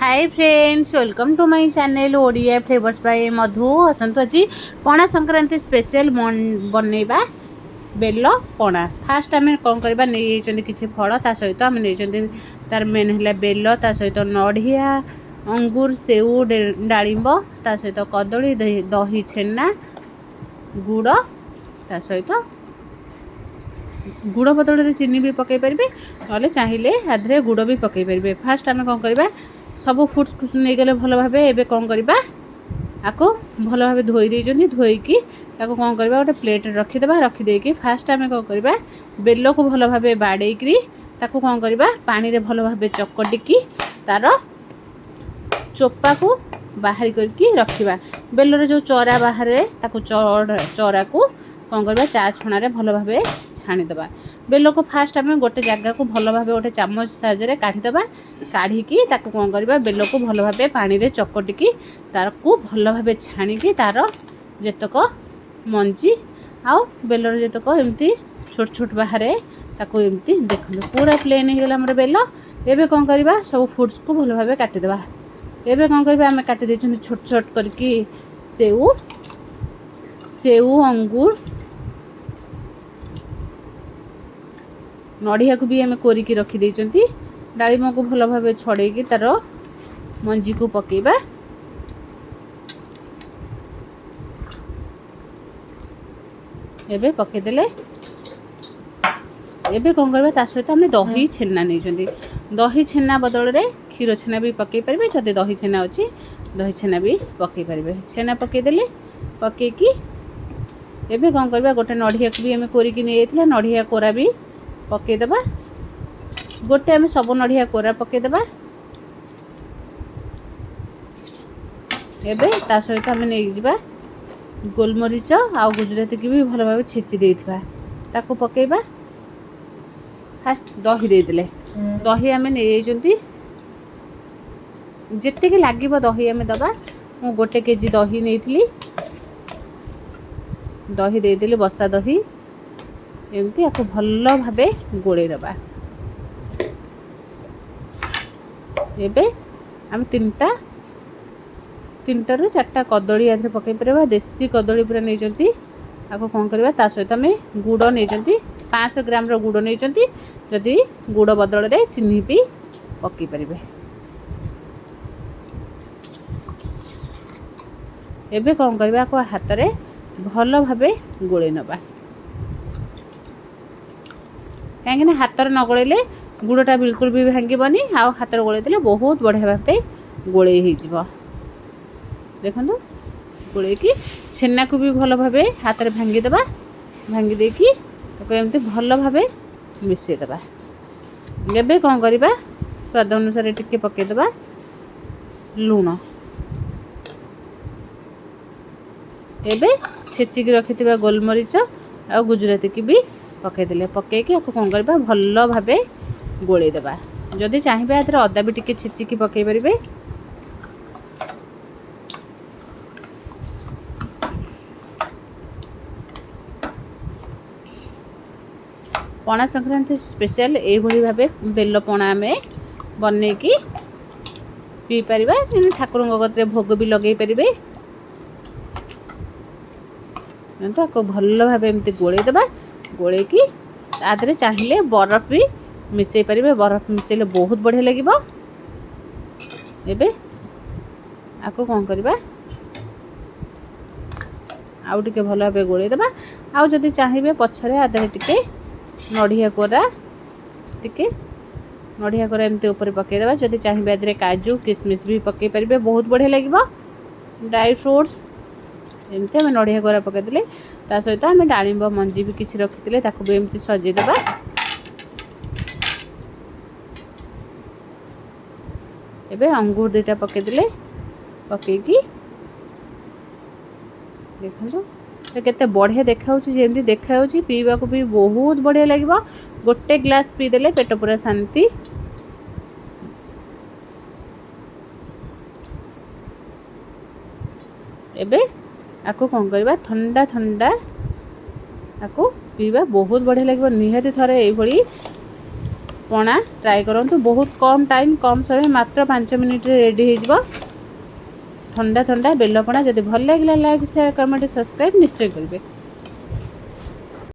Hi friends, welcome to my channel Odia flavours by Madhu. आसतु आज Pana Sankranti special बनइबा बेल पणा। फास्ट आम कौन करवा नहीं किसी फल ता सहित आम नहीं तार मेन है बेल ता सहित नड़िया अंगूर सेऊ डालिंब ता सहित कदली दही छेना गुड़ ता सहित गुड़ बदल चीनी भी पकई पारे ना चाहिए आधे गुड़ भी पकई पारे। फास्ट आम कौन करवा सब फ्रुट्स नहीं गले भल भाव एवं कौन करवा आपको भल भाव धोई देइछन्ती धोईकी ताको कौन करवा गोटे प्लेट रखीदेवा रखीदेकी फास्ट आम कौन करवा बेल को भल भाव बाड़ेकी ताको कौन करवा पानी रे भल भाव चकटिकी तार चोपा को बाहर करके रखिबा। बेलर जो चरा बाहर ताको चरा को कौन करवा चा छुणा भल भाव छाणीदबा। बेल को फास्ट आम गोटे जगह को भल भाव गोटे चामच साहाय्य काढ़ीदबा। काढ़ी ताको कौन करवा बेल को भल भाव पानी रे चकटिकी तार को भल भाव छाणीकी तार जेतक मंजी आउ बेलर जेतक एमती छोट छोट बाहर ताको एमती देखो पूरा प्लेन हो गला बेल। एबे कौन करवा सब फ्रुट्स को भल भाव काटिदेबा। एबे कौन करवा आम काटी देछन छोट छोट करके सेऊ सेऊ अंगूर नड़िया को भी आम कोरिकी रखी देइछन्ती। डालिम को भल भाव छड़ेकी तार मंजी को पकेबा। एबे पकेदेले एबे कौन करबा ता सहित आम दही छेना नहीं दही छेना बदल रे क्षीर छेना भी पकई पारे। जदि दही छेना अच्छी दही छेना भी पकई पारे। छेना पकईदेले पकईकी एबे कौन करबा गोटे नड़िया को भी आम कोरिकी नहीं नड़िया कोरा भी पकईदेबा। गोटे आम सब नड़िया कोरा पकईदेबा। एबे ता सहित आम नहीं जावा गोलमरीच आउ गुजराती की भी भल भाव छेची देइथिबा ताको पकईबा। फास्ट दही देदेले दही आम नहीं जेते कि लागिब दही आम दबा। मु गोटे केजी दही नहीं दही देदेली बसा दही एमती आपको भल भाव गोले दबा। एबे आम तीनटा रु चारटा कदली आधे पकई पारे। देसी कदली पूरा नहीं आपको कौन करवा ता सहित आम गुड़ नहीं 500 ग्राम गुड़ नहीं जदि गुड़ बदल रे चीनी भी पकई पारे। एबे कौन करवा को हाथ रे भल भाव गोले नबा कहीं हाथ न गोले गुड़टा बिल्कुल भी भांगीबनी आउ हाथ गोले देले बहुत बढ़िया भाव गोले हो। देखो गोले की छेना को भी भल भाव हाथ में भांगीदेबा। भांगी देकी एमती भल भाव मिसेदेबा। एबे कौन करवा स्वाद अनुसार टिके पकईदेबा लुण। एबे छेचिकी रखिथिबा गोलमरीच आ गुजराती की भी पकईदेले पकईकी आपको कौन करवा भल भाव गोले देबा। जदि चाहिए आधे अदा भी टिके छेचिकी पकई पारे। पणा संक्रांति स्पेशल यही भाव बेल पणा आम बनईकी पी पार ठाकुर गते भोग भी लगे पारे। आपको भल भाव एमती गोले देबा। गोले की आधे चाहिए बरफ भी मिसई पारे। बरफ मिसेले बहुत बढ़िया लगे। एबे आपको कौन करवा आउ टिके भल भाव गोले देबा। आउ जदि चाहिए पछरे आधे टिके नड़िया कोरा एमती ऊपर पकईदेबा। जदि चाहिए आधे काजू किशमिश भी पकई पारे बहुत बढ़िया लगे। ड्राई फ्रूट्स एमती आम नड़िया कोरा पकईदेले ता सहित आम डालिंब मंजी भी किसी रखी ताको भी एमती सजेदेबा। एबे अंगूर दुईटा पकईदेले पकईकी देखो केते बढ़िया देखा जमी देखा पीवा को भी बहुत बढ़िया लगे। गोटे ग्लास पीदेले पेट पूरा शांति। एबे आपको कौन करवा ठंडा ठंडा आपको पीवा बहुत बढ़िया लगे। निहाती थरे ये पणा ट्राए करूँ। बहुत कम टाइम कम समय मात्र 5 मिनिट रेडी हो ठंडा ठंडा बेलपणा। जब भल लगे लाइक शेयर कमेंट सब्सक्राइब निश्चय करेंगे।